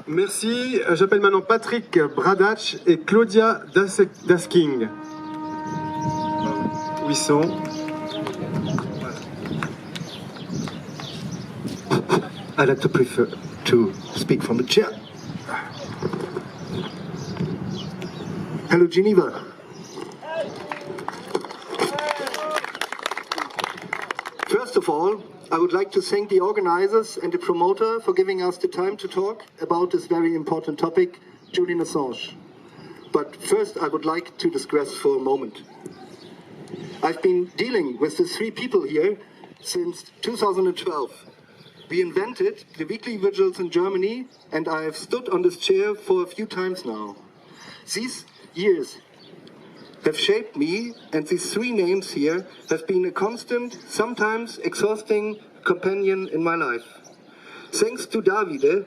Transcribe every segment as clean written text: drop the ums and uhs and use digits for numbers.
Merci. J'appelle maintenant Patrick Bradatsch et Claudia Daseking. Où ils sont? I'd like to prefer to speak from the chair. Hello, Geneva. First of all, I would like to thank the organizers and the promoter for giving us the time to talk about this very important topic, Julian Assange. But first, I would like to digress for a moment. I've been dealing with the three people here since 2012. We invented the weekly vigils in Germany, and I have stood on this chair for a few times now. These years have shaped me, and these three names here have been a constant, sometimes exhausting companion in my life. Thanks to Davide,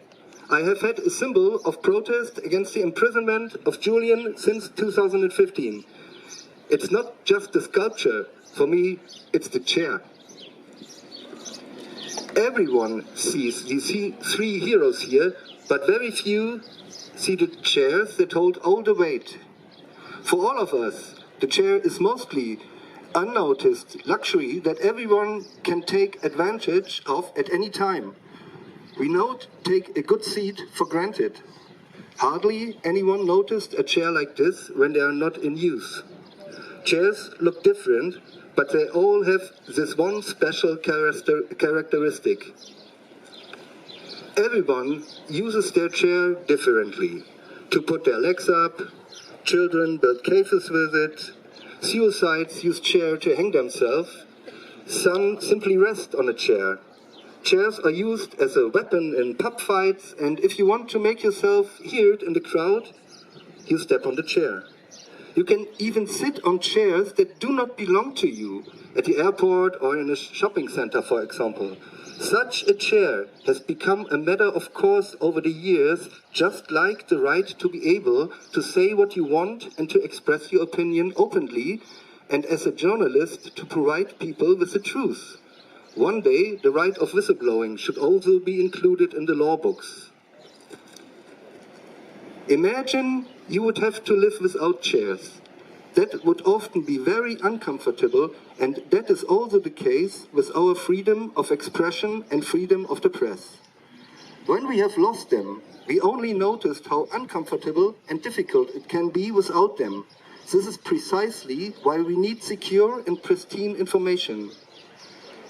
I have had a symbol of protest against the imprisonment of Julian since 2015. It's not just the sculpture, for me, it's the chair. Everyone sees these three heroes here, but very few see the chairs that hold all the weight. For all of us, the chair is mostly unnoticed luxury that everyone can take advantage of at any time. We take a good seat for granted. Hardly anyone noticed a chair like this when they are not in use. Chairs look different, but they all have this one special characteristic. Everyone uses their chair differently. To put their legs up, children build cases with it, suicides use chair to hang themselves, some simply rest on a chair. Chairs are used as a weapon in pub fights, and if you want to make yourself heard in the crowd, you step on the chair. You can even sit on chairs that do not belong to you, at the airport or in a shopping center, for example. Such a chair has become a matter of course over the years, just like the right to be able to say what you want and to express your opinion openly, and as a journalist to provide people with the truth. One day, the right of whistleblowing should also be included in the law books. Imagine you would have to live without chairs. That would often be very uncomfortable, and that is also the case with our freedom of expression and freedom of the press. When we have lost them, we only noticed how uncomfortable and difficult it can be without them. This is precisely why we need secure and pristine information.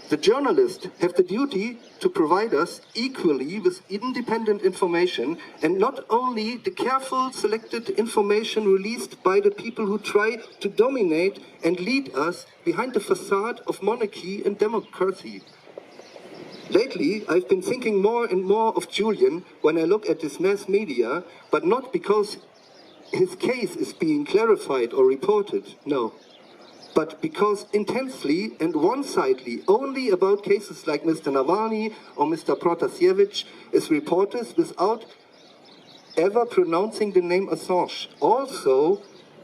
The journalists have the duty to provide us equally with independent information, and not only the careful selected information released by the people who try to dominate and lead us behind the facade of monarchy and democracy. Lately, I've been thinking more and more of Julian when I look at this mass media, but not because his case is being clarified or reported, no. But because intensely and one-sidedly only about cases like Mr. Navalny or Mr. Protasevich is reported without ever pronouncing the name Assange. Also,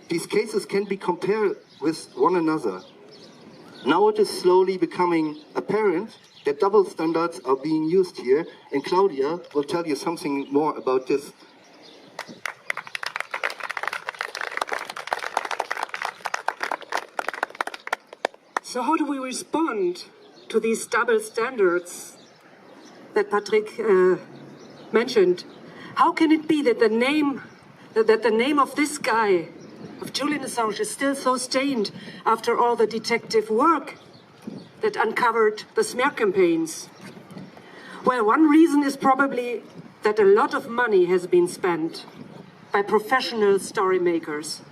these cases can be compared with one another. Now it is slowly becoming apparent that double standards are being used here, and Claudia will tell you something more about this. So how do we respond to these double standards that Patrick mentioned? How can it be that the name of this guy, of Julian Assange, is still so stained after all the detective work that uncovered the smear campaigns? Well, one reason is probably that a lot of money has been spent by professional story makers.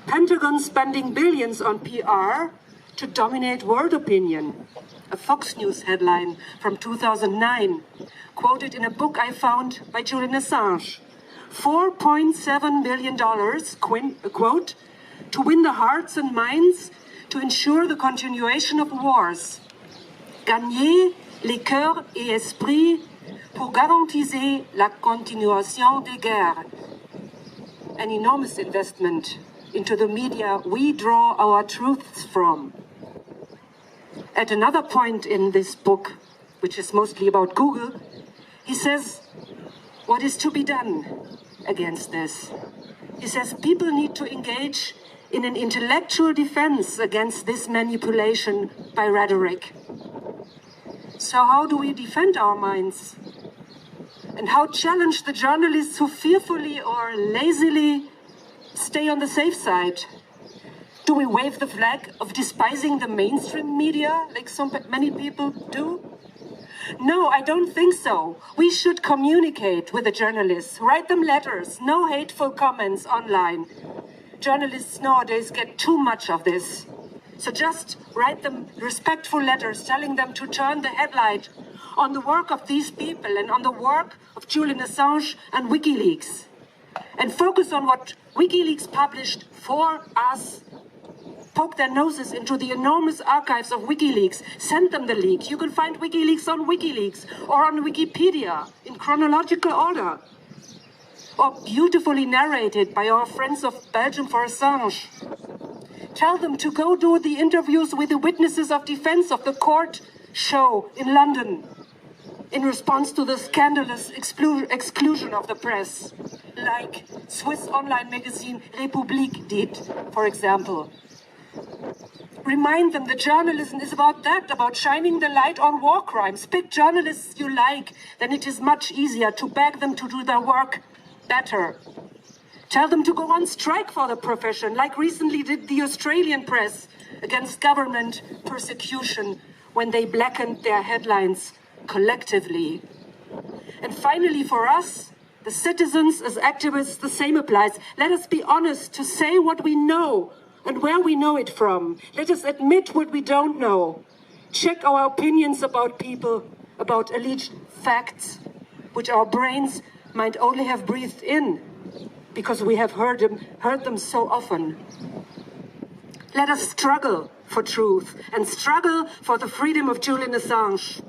Pentagon spending billions on PR to dominate world opinion. A Fox News headline from 2009, quoted in a book I found by Julian Assange. $4.7 billion, quote, to win the hearts and minds, to ensure the continuation of wars. Gagner les cœurs et esprits pour garantir la continuation des guerres. An enormous investment into the media we draw our truths from. At another point in this book, which is mostly about Google, he says, what is to be done against this. He says people need to engage in an intellectual defense against this manipulation by rhetoric. So how do we defend our minds? And how challenge the journalists who fearfully or lazily stay on the safe side? Do we wave the flag of despising the mainstream media like so many people do? No, I don't think so. We should communicate with the journalists, write them letters, no hateful comments online. Journalists nowadays get too much of this. So just write them respectful letters telling them to turn the headlight on the work of these people and on the work of Julian Assange and WikiLeaks. And focus on what WikiLeaks published for us. Poke their noses into the enormous archives of WikiLeaks. Send them the leak. You can find WikiLeaks on WikiLeaks or on Wikipedia in chronological order. Or beautifully narrated by our friends of Belgium for Assange. Tell them to go do the interviews with the witnesses of defense of the court show in London in response to the scandalous exclusion of the press, like Swiss online magazine Republik did, for example. Remind them that journalism is about that, about shining the light on war crimes. Pick journalists you like, then it is much easier to beg them to do their work better. Tell them to go on strike for the profession, like recently did the Australian press against government persecution when they blackened their headlines collectively. And finally, for us, the citizens as activists, the same applies. Let us be honest to say what we know and where we know it from. Let us admit what we don't know. Check our opinions about people, about alleged facts, which our brains might only have breathed in because we have heard them so often. Let us struggle for truth and struggle for the freedom of Julian Assange.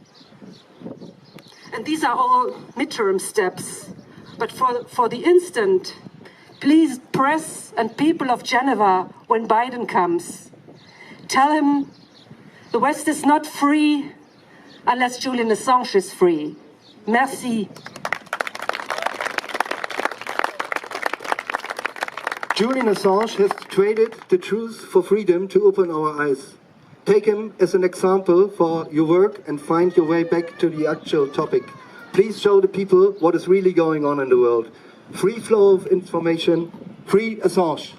And these are all midterm steps. But for the instant, please, press and people of Geneva, when Biden comes, tell him the West is not free unless Julian Assange is free. Merci. Julian Assange has traded the truth for freedom to open our eyes. Take him as an example for your work and find your way back to the actual topic. Please show the people what is really going on in the world. Free flow of information, free Assange.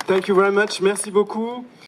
Thank you very much. Merci beaucoup.